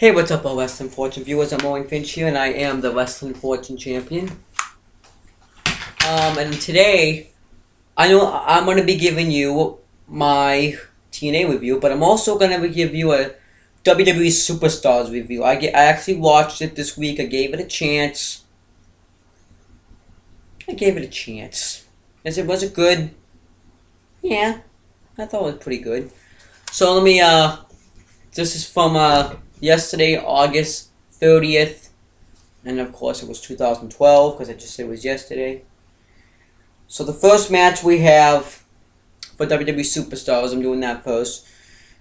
Hey, what's up, all Wrestling Fortune viewers? I'm Owen Finch here, and I am the Wrestling Fortune champion. And today, I know I'm going to be giving you my TNA review, but I'm also going to give you a WWE Superstars review. I actually watched it this week. I gave it a chance. Was it good? Yeah, I thought it was pretty good. So let me, this is from, yesterday, August 30th, and of course it was 2012, because I just said it was yesterday. So the first match we have for WWE Superstars, I'm doing that first,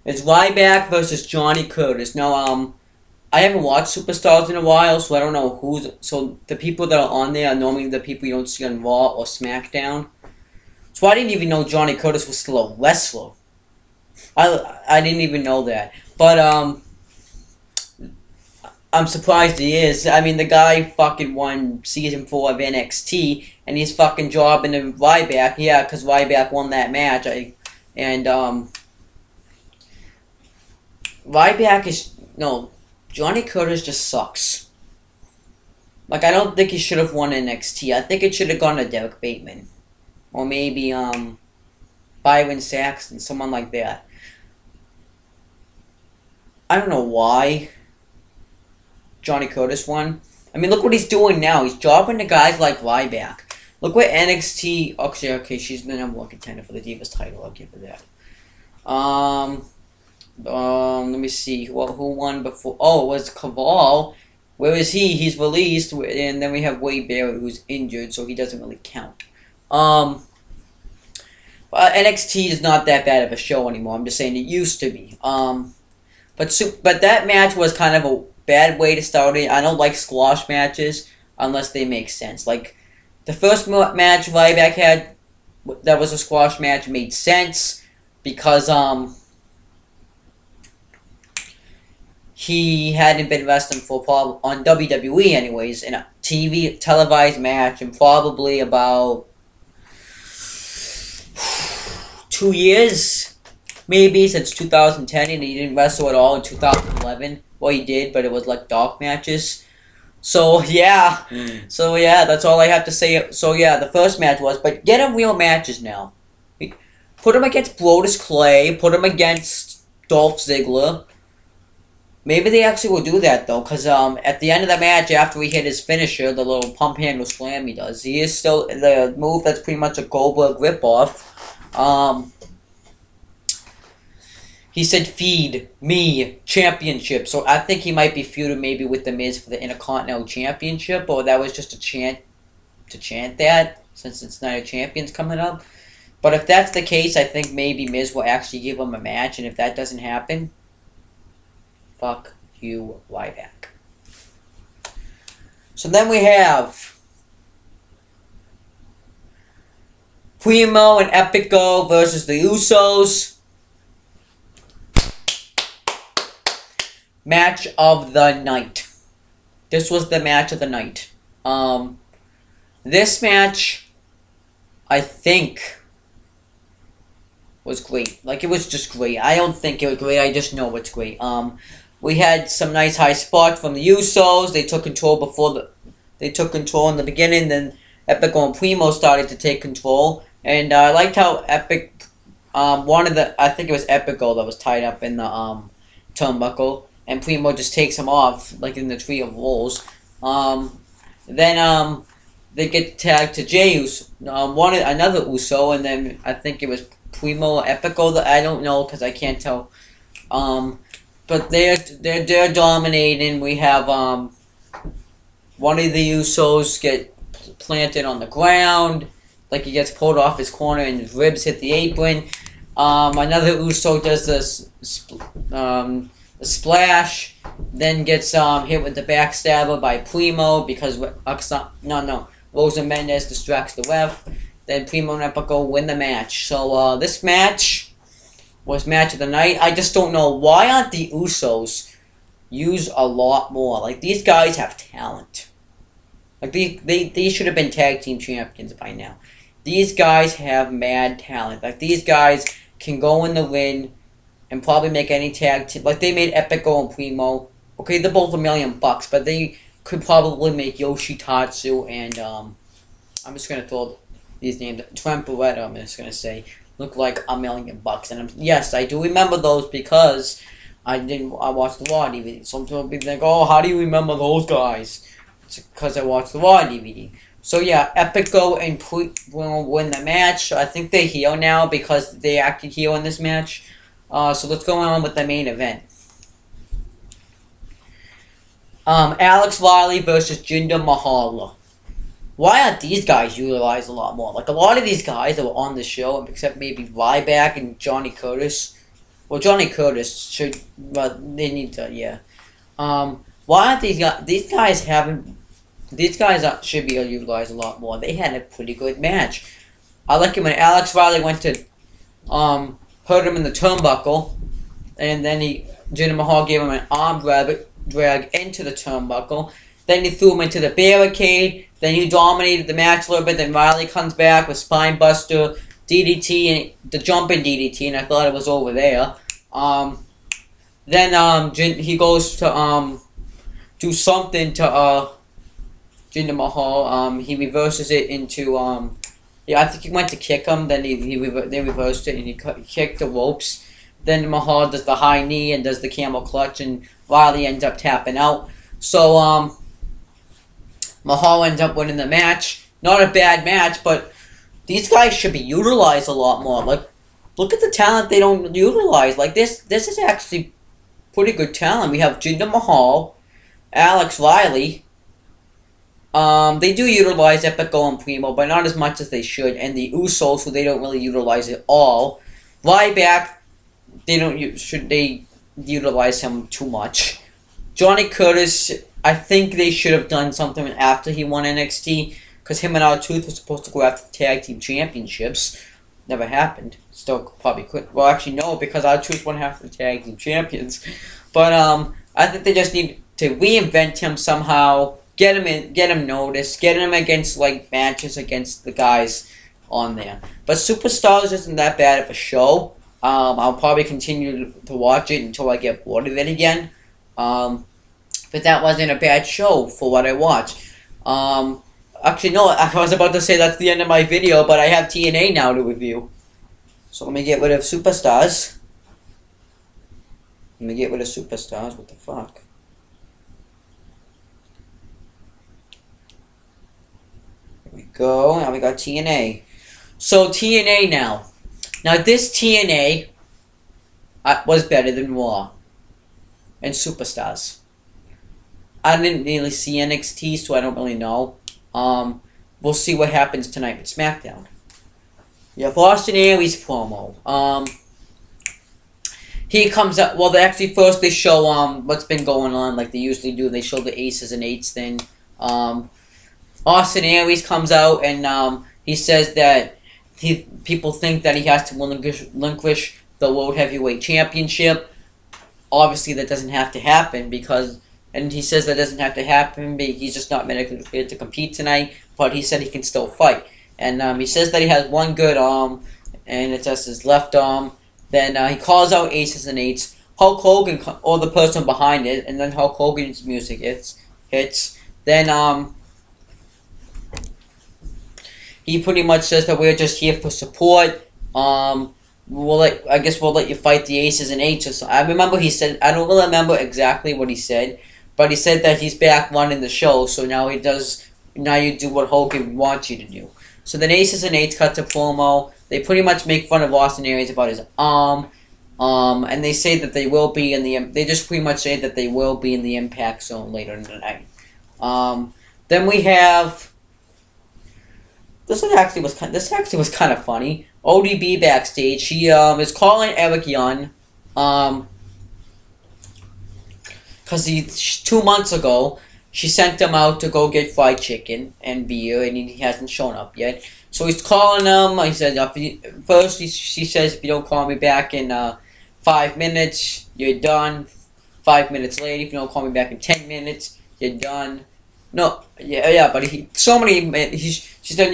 is Ryback versus Johnny Curtis. Now, I haven't watched Superstars in a while, so I don't know so the people that are on there are normally the people you don't see on Raw or SmackDown. So I didn't even know Johnny Curtis was still a wrestler. I didn't even know that. But, I'm surprised he is. I mean, the guy fucking won Season 4 of NXT, and he's fucking jobbing to Ryback. Yeah, because Ryback won that match. Ryback is... No, Johnny Curtis just sucks. Like, I don't think he should have won NXT. I think it should have gone to Derek Bateman. Or maybe, Byron Saxton, someone like that. I don't know why Johnny Curtis won. I mean, look what he's doing now. He's jobbing to guys like Ryback. Look what NXT... Okay, she's the number one contender for the Divas title. I'll give her that. Let me see. Who won before? Oh, it was Caval. Where is he? He's released. And then we have Wade Barrett, who's injured, so he doesn't really count. NXT is not that bad of a show anymore. I'm just saying it used to be. But that match was kind of a bad way to start it. I don't like squash matches unless they make sense. Like, the first match Ryback had, that was a squash match, made sense because, he hadn't been wrestling on WWE anyways, in a televised match in probably about 2 years, maybe, since 2010, and he didn't wrestle at all in 2011. Well, he did, but it was like dark matches. So, yeah. So, yeah, that's all I have to say. So, yeah, the first match was, but get him real matches now. Put him against Brodus Clay. Put him against Dolph Ziggler. Maybe they actually will do that, though, because at the end of the match, after he hit his finisher, the little pump handle slam he does, he is still the move that's pretty much a Goldberg ripoff. He said, "Feed me championship." So I think he might be feuding maybe with The Miz for the Intercontinental Championship, or that was just a chant to chant that, since it's Night of Champions coming up. But if that's the case, I think maybe Miz will actually give him a match, and if that doesn't happen, fuck you, Ryback. So then we have Primo and Epico versus the Usos. Match of the night. This was the match of the night. This match, I think, was great. Like, it was just great. I don't think it was great. I just know it's great. We had some nice high spots from the Usos. They took control in the beginning. Then Epico and Primo started to take control. And I liked how I think it was Epico that was tied up in the turnbuckle. And Primo just takes him off, like in the Tree of Woes. Then they get tagged to Jey Uso, another Uso, and then I think it was Primo or Epico. I don't know because I can't tell. But they're dominating. We have one of the Usos get planted on the ground, like he gets pulled off his corner and his ribs hit the apron. Another Uso does this a splash, then gets hit with the backstabber by Primo because Rosa Mendes distracts the ref. Then Primo and Epico win the match. So this match was match of the night. I just don't know why aren't the Usos used a lot more. Like, these guys have talent. Like, they should have been tag team champions by now. These guys have mad talent. Like, these guys can go in the ring and probably make any tag team. Like, they made Epico and Primo Okay, they're both $1,000,000, but they could probably make Yoshitatsu and I'm just gonna throw these names. Trent Barretta, I'm just gonna say, look like $1,000,000. And yes, I do remember those because I watched the Raw DVD. Some people be like, oh, how do you remember those guys? It's because I watched the Raw DVD. So yeah, Epico and will win the match. I think they're heel now because they acted heel in this match. So let's go on with the main event. Alex Riley versus Jinder Mahal. Why aren't these guys utilized a lot more? Like, a lot of these guys that were on the show, except maybe Ryback and Johnny Curtis. Well, Johnny Curtis should, but they need to, yeah. Why aren't these guys? These guys should be utilized a lot more. They had a pretty good match. I like it when Alex Riley went to hurt him in the turnbuckle, and then Jinder Mahal gave him an arm drag into the turnbuckle. Then he threw him into the barricade. Then he dominated the match a little bit. Then Riley comes back with spinebuster, DDT, and the jumping DDT, and I thought it was over there. Then he goes to do something to Jinder Mahal. He reverses it into yeah, I think he went to kick him. Then they reversed it and he kicked the ropes. Then Mahal does the high knee and does the camel clutch, and Riley ends up tapping out. So Mahal ends up winning the match. Not a bad match, but these guys should be utilized a lot more. Like, look at the talent they don't utilize. Like, this is actually pretty good talent. We have Jinder Mahal, Alex Riley. They do utilize Epico and Primo, but not as much as they should. And the Usos, who they don't really utilize at all. Ryback, should they utilize him too much. Johnny Curtis, I think they should have done something after he won NXT, because him and R-Truth were supposed to go after the Tag Team Championships. Never happened. Still probably couldn't. Well, actually, no, because R-Truth won half the Tag Team Champions. But I think they just need to reinvent him somehow, get him noticed, get him against, like, matches against the guys on there. But Superstars isn't that bad of a show. I'll probably continue to watch it until I get bored of it again. But that wasn't a bad show for what I watched. Actually, no, I was about to say that's the end of my video, but I have TNA now to review. So let me get rid of Superstars. What the fuck? Here we go, now we got TNA. So, TNA now. Now, this TNA was better than Raw and Superstars. I didn't really see NXT, so I don't really know. We'll see what happens tonight with SmackDown. You have Austin Aries promo. He comes up. Well, actually, first they show what's been going on, like they usually do. They show the aces and eights thing. Austin Aries comes out and he says that people think that he has to relinquish the World Heavyweight Championship. Obviously, that doesn't have to happen because, and he says that doesn't have to happen because he's just not medically cleared to compete tonight. But he said he can still fight, and he says that he has one good arm, and it's just his left arm. Then he calls out aces and eights. Hulk Hogan or the person behind it, and then Hulk Hogan's music hits. Then he pretty much says that we're just here for support. I guess we'll let you fight the aces and eights. I remember he said, I don't really remember exactly what he said, but he said that he's back running the show, so now you do what Hogan wants you to do. So then aces and eights cut to promo. They pretty much make fun of Austin Aries about his arm, and they say that they will be in the. They just pretty much say that they will be in the Impact Zone later in the night. Then we have. This actually was kind of funny. ODB backstage. She is calling Eric Young, because 2 months ago she sent him out to go get fried chicken and beer, and he hasn't shown up yet. So he's calling him. He says, she says, if you don't call me back in 5 minutes, you're done. 5 minutes later, if you don't call me back in 10 minutes, you're done. No, but she said,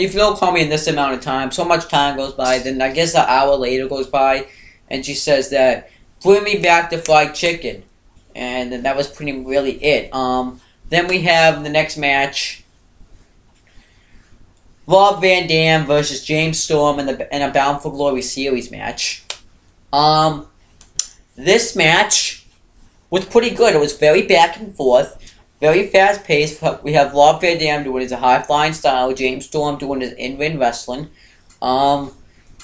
if you don't call me in this amount of time, so much time goes by, then I guess an hour later goes by, and she says that, bring me back the fried chicken. and that was really it. Then we have the next match. Rob Van Dam versus James Storm in a Bound for Glory series match. This match was pretty good. It was very back and forth, very fast paced. We have Rob Van Dam doing his high flying style, James Storm doing his in-ring wrestling. And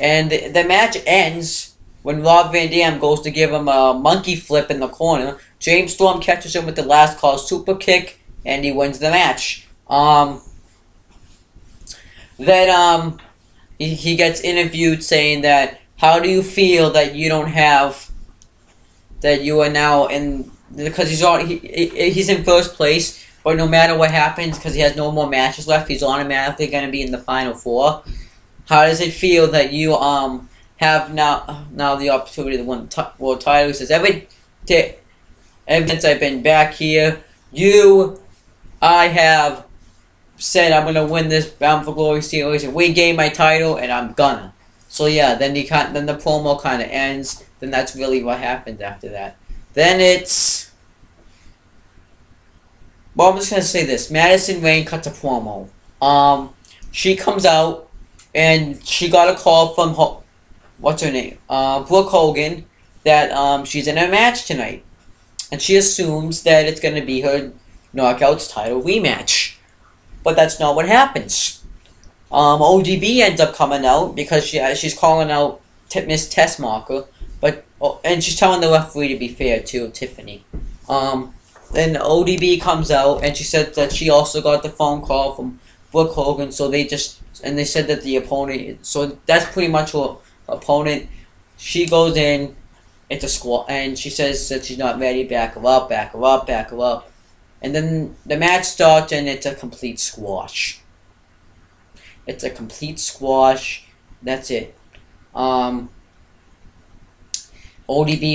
the match ends when Rob Van Dam goes to give him a monkey flip in the corner. James Storm catches him with the last call super kick, and he wins the match. Then he gets interviewed saying that, how do you feel that you don't have, that you are now in, because he's in first place, but no matter what happens, because he has no more matches left, he's automatically going to be in the Final Four. How does it feel that you have now the opportunity to win the world title? He says, ever since I've been back here, I have said I'm gonna win this Bound for Glory series, and we gave my title, and I'm gonna. So yeah, then the promo kind of ends. Then that's really what happens after that. Then it's, well, I'm just gonna say this: Madison Rayne cuts a promo. She comes out, and she got a call from what's her name, Brooke Hogan, that she's in a match tonight, and she assumes that it's gonna be her Knockouts title rematch. But that's not what happens. ODB ends up coming out because she's calling out Miss Tessmacher, and she's telling the referee to be fair too, Tiffany. Then ODB comes out and she said that she also got the phone call from Brooke Hogan, so they said that the opponent. So that's pretty much her opponent. She goes in, it's a squat, and she says that she's not ready. Back her up, back her up, back her up. And then the match starts, and it's a complete squash. It's a complete squash. That's it. ODB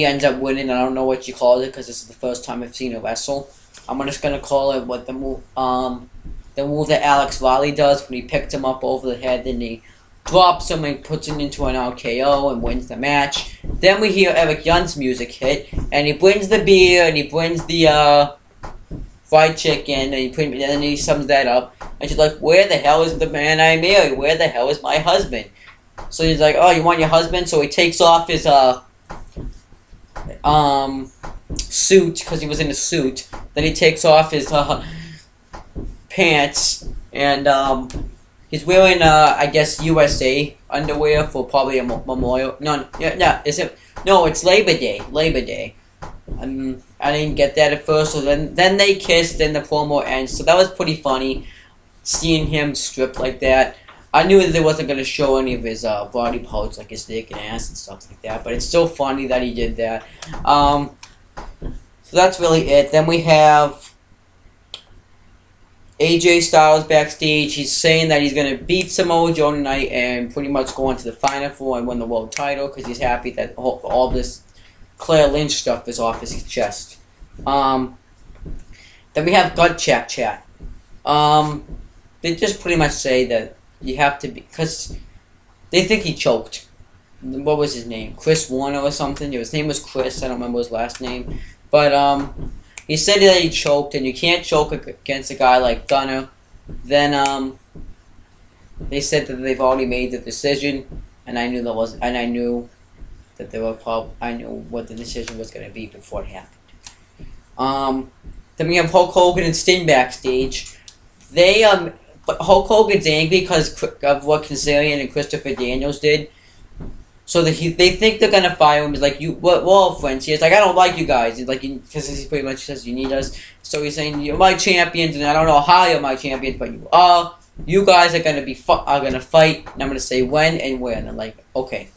ends up winning. I don't know what you call it because this is the first time I've seen her wrestle. I'm just gonna call it what the move that Alex Riley does when he picks him up over the head, then he drops him and puts him into an RKO and wins the match. Then we hear Eric Young's music hit, and he brings the beer and he brings the fried chicken, and then he sums that up, and she's like, where the hell is the man I married? Where the hell is my husband? So he's like, oh, you want your husband? So he takes off his suit, because he was in a suit. Then he takes off his pants, and he's wearing I guess USA underwear for probably a memorial. No, it's Labor Day. I didn't get that at first, so then they kissed, then the promo ends. So that was pretty funny, seeing him stripped like that. I knew that they wasn't going to show any of his body parts, like his dick and ass and stuff like that, but it's still funny that he did that. So that's really it. Then we have AJ Styles backstage. He's saying that he's going to beat Samoa Joe tonight and pretty much go into the Final Four and win the world title because he's happy that all this Claire Lynch stuff is off his chest. Then we have Gut Chat. They just pretty much say that you have to be, because they think he choked. What was his name? Chris Warner or something? His name was Chris. I don't remember his last name. But he said that he choked, and you can't choke against a guy like Gunner. Then they said that they've already made the decision, and I knew that wasn't. And I knew that there were I knew what the decision was going to be before it happened. Then we have Hulk Hogan and Sting backstage. But Hulk Hogan's angry because of what Kazarian and Christopher Daniels did. So that they think they're gonna fire him. He's like, we're all friends. He's like, I don't like you guys. He's like, because he pretty much says you need us. So he's saying you're my champions, and I don't know how you're my champions, but you are. You guys are gonna fight, and I'm gonna say when and where. And I'm like, okay.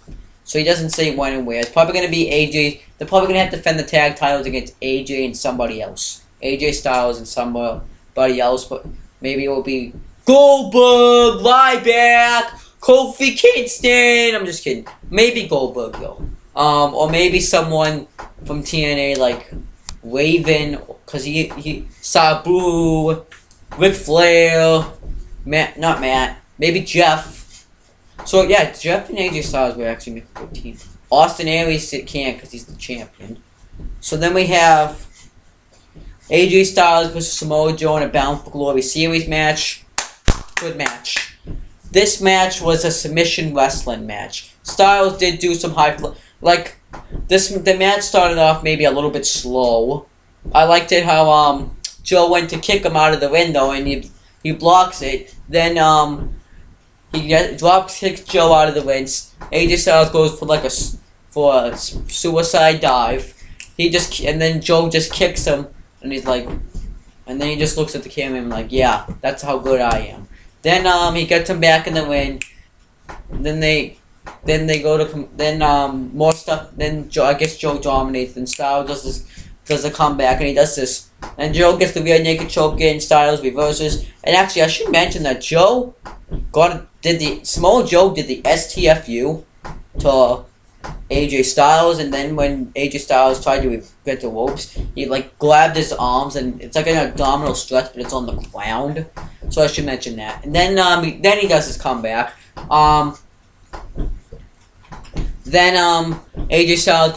So he doesn't say when and where. It's probably gonna be AJ. They're probably gonna have to defend the tag titles against AJ and somebody else. AJ Styles and somebody else, but maybe it will be Goldberg, Ryback, Kofi Kingston. I'm just kidding. Maybe Goldberg though. Or maybe someone from TNA like Raven, because he Sabu, Ric Flair, not Matt, maybe Jeff. So yeah, Jeff and AJ Styles would actually make a good team. Austin Aries can't because he's the champion. So then we have AJ Styles versus Samoa Joe in a Bound for Glory series match. Good match. This match was a submission wrestling match. Styles did do some the match started off maybe a little bit slow. I liked it how Joe went to kick him out of the window and he blocks it. Then he drops kicks Joe out of the ring. AJ Styles goes for a suicide dive. And then Joe just kicks him and he's like, and then he just looks at the camera and like, yeah, that's how good I am. Then he gets him back in the ring. Then they go to more stuff. Then I guess Joe dominates. Then Styles does a comeback and he does this. And Joe gets the rear naked choke in. Styles reverses. And actually, I should mention that Samoa Joe did the STFU to AJ Styles, and then when AJ Styles tried to get the ropes, he grabbed his arms, and it's like an abdominal stretch, but it's on the ground. So I should mention that. And then he does his comeback. Then AJ Styles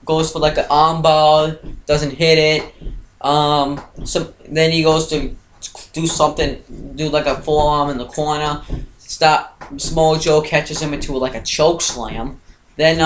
goes for like an armbar, doesn't hit it. So then he goes to do like a forearm in the corner. Samoa Joe catches him into like a choke slam. Then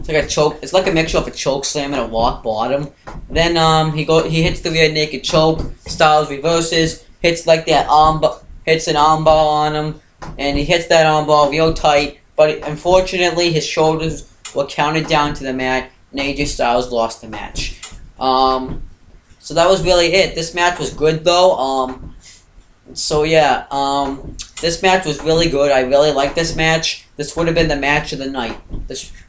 it's like a mixture of a choke slam and a rock bottom. Then he hits the rear naked choke. Styles reverses, hits an armbar on him, and he hits that armbar real tight. But unfortunately, his shoulders were counted down to the mat, and AJ Styles lost the match. So that was really it. This match was good though. So yeah, this match was really good. I really liked this match. This would have been the match of the night.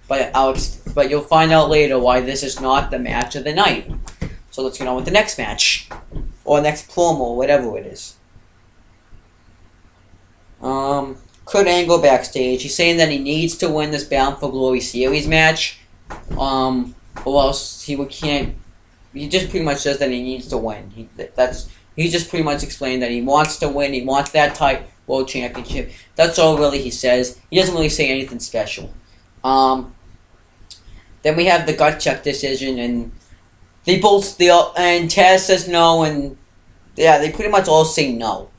But you'll find out later why this is not the match of the night. So let's get on with the next match, or next promo, whatever it is. Kurt Angle backstage. He's saying that he needs to win this Bound for Glory series match, or else he can't. He just pretty much says that he needs to win. He just pretty much explained that he wants to win. He wants that type world championship. That's all really he says. He doesn't really say anything special. Then we have the gut check decision, and and Taz says no, and yeah, they pretty much all say no.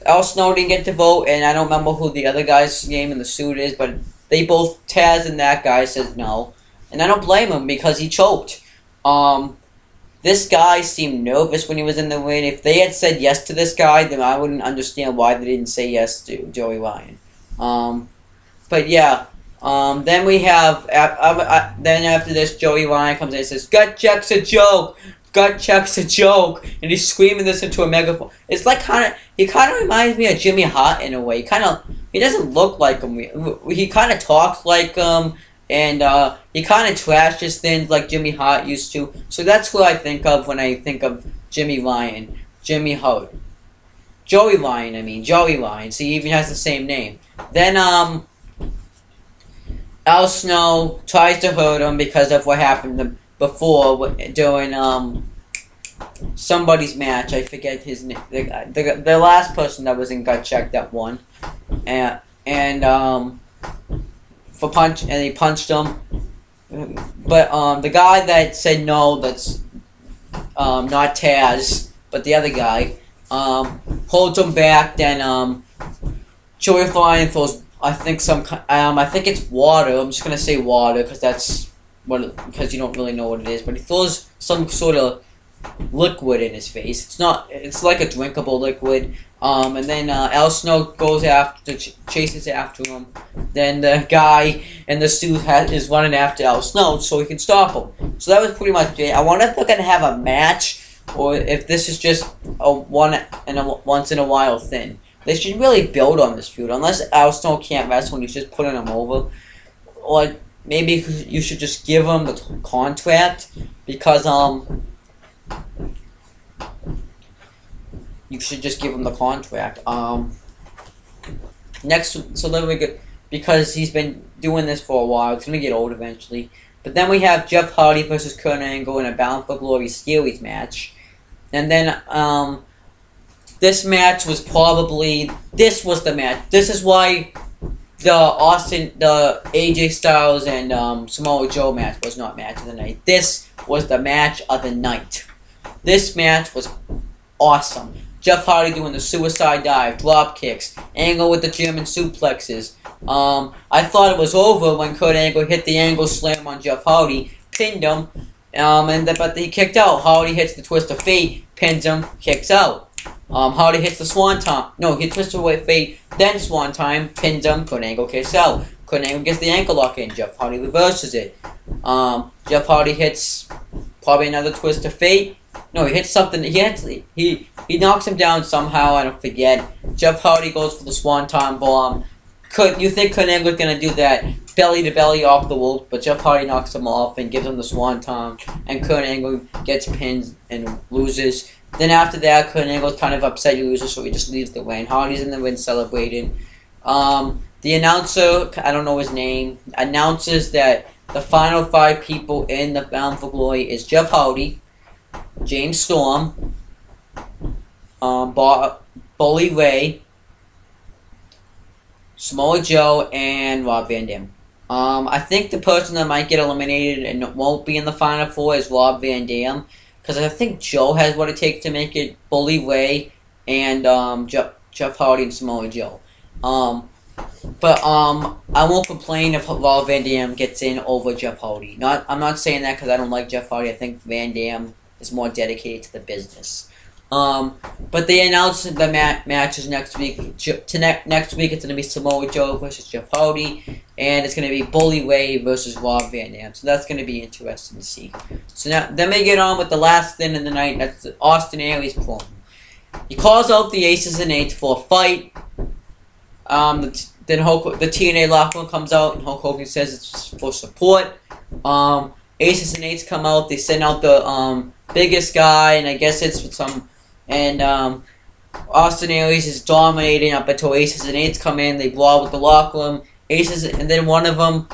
Al Snow didn't get to vote, and I don't remember who the other guy's name in the suit is, but Taz and that guy says no, and I don't blame him because he choked. This guy seemed nervous when he was in the ring. If they had said yes to this guy, then I wouldn't understand why they didn't say yes to Joey Ryan. But yeah, then we have, then after this, Joey Ryan comes in and says, "Gut check's a joke! Gut check's a joke!" And he's screaming this into a megaphone. It's like he kind of reminds me of Jimmy Hart in a way. He doesn't look like him. He kind of talks like him. And he kind of trashes things like Jimmy Hart used to. So that's who I think of when I think of Joey Ryan, Joey Ryan. So he even has the same name. Then Al Snow tries to hurt him because of what happened before during somebody's match. I forget his name. The last person that was in Gut Check that won. And he punched him. But the guy that said no, that's not Taz, but the other guy, holds him back. Then Joey Ryan throws, I think it's water. I'm just gonna say water because you don't really know what it is. But he throws some sort of liquid in his face. It's like a drinkable liquid. And then Al Snow chases after him. Then the guy in the suit is running after Al Snow so he can stop him. So that was pretty much it. I wonder if they're gonna have a match or if this is just a once in a while thing. They should really build on this feud. Unless Al Snow can't wrestle and he's just putting him over, or maybe you should just give him the contract because you should just give him the contract. Because he's been doing this for a while. It's gonna get old eventually. But then we have Jeff Hardy versus Kurt Angle in a Bound for Glory series match. And then this match was this was the match. This is why the AJ Styles and Samoa Joe match was not match of the night. This was the match of the night. This match was awesome. Jeff Hardy doing the suicide dive, drop kicks, Angle with the German suplexes. I thought it was over when Kurt Angle hit the angle slam on Jeff Hardy, pinned him, but he kicked out. Hardy hits the twist of fate, pins him, kicks out. Hardy hits the swanton. No, he twists away fate, then swanton, pins him, Kurt Angle kicks out. Kurt Angle gets the ankle lock in, Jeff Hardy reverses it. Jeff Hardy hits probably another twist of fate. No, he hits something. He knocks him down somehow. I don't forget. Jeff Hardy goes for the swanton bomb. You think Kurt Angle's gonna do that belly to belly off the rope, but Jeff Hardy knocks him off and gives him the swanton, and Kurt Angle gets pinned and loses. Then after that, Kurt Angle's kind of upset he loses, so he just leaves the ring. Hardy's in the ring celebrating. The announcer, I don't know his name, announces that the final 5 people in the Bound for Glory is Jeff Hardy, James Storm, Bully Ray, Samoa Joe, and Rob Van Dam. I think the person that might get eliminated and won't be in the Final 4 is Rob Van Dam, because I think Joe has what it takes to make it Bully Ray and Jeff Hardy and Samoa Joe. But I won't complain if Rob Van Dam gets in over Jeff Hardy. I'm not saying that because I don't like Jeff Hardy. I think Van Dam is more dedicated to the business. But they announced the matches next week. Next week it's going to be Samoa Joe versus Jeff Hardy, and it's going to be Bully Ray versus Rob Van Dam. So that's going to be interesting to see. So now, then we get on with the last thing of the night. That's Austin Aries promo. He calls out the Aces and Eights for a fight. Then the TNA locker room comes out, and Hulk Hogan says it's for support. Aces and Eights come out. They send out the biggest guy, and I guess it's with some. And Austin Aries is dominating up until Aces and Eights come in. They brawl with the locker room. Aces, and then one of them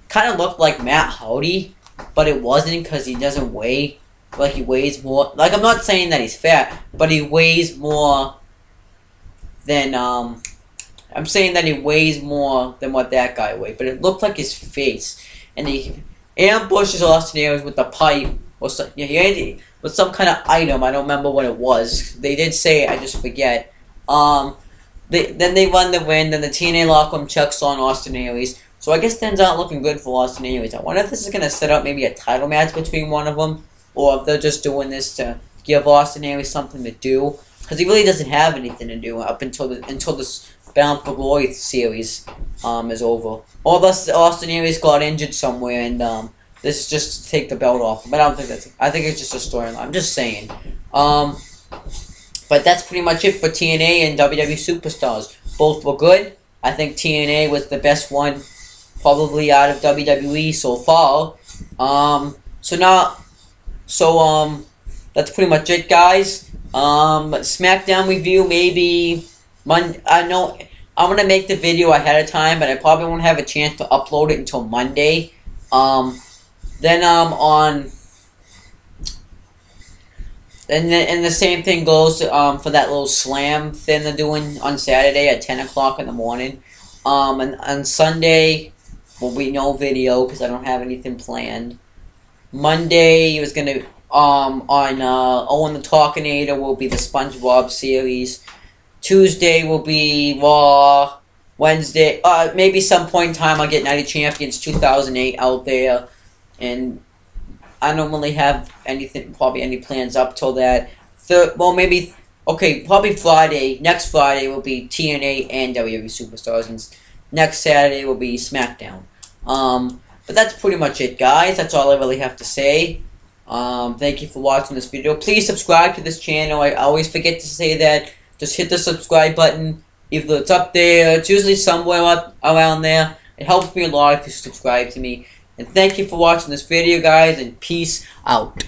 kind of looked like Matt Hardy, but it wasn't because he doesn't weigh. Like he weighs more. Like I'm not saying that he's fat, but he weighs more than I'm saying that he weighs more than what that guy weighed, but it looked like his face. And he ambushes Austin Aries with the pipe, or some, with some kind of item. I don't remember what it was. They did say it, I just forget. Then they run the win, then the TNA locker room checks on Austin Aries. So I guess things aren't looking good for Austin Aries. I wonder if this is going to set up maybe a title match between one of them, or if they're just doing this to give Austin Aries something to do. Because he really doesn't have anything to do up until this Bound for Glory series is over. Or thus Austin Aries got injured somewhere, and this is just to take the belt off. But I don't think that's. I think it's just a storyline. I'm just saying. But that's pretty much it for TNA and WWE Superstars. Both were good. I think TNA was the best one, probably out of WWE so far. That's pretty much it, guys. SmackDown review maybe Monday. I know I'm gonna make the video ahead of time, but I probably won't have a chance to upload it until Monday. And the same thing goes for that little slam thing they're doing on Saturday at 10 o'clock in the morning. And on Sunday will be no video because I don't have anything planned. Monday was gonna on Owen the Talkinator will be the SpongeBob series. Tuesday will be Raw. Wednesday, maybe some point in time I'll get Night of Champions 2008 out there, and I don't really have probably any plans up till that. Probably Friday. Next Friday will be TNA and WWE Superstars, and next Saturday will be SmackDown. But that's pretty much it, guys. That's all I really have to say. Thank you for watching this video. Please subscribe to this channel. I always forget to say that. Just hit the subscribe button. Either it's up there, it's usually somewhere up around there. It helps me a lot if you subscribe to me. And thank you for watching this video, guys, and peace out.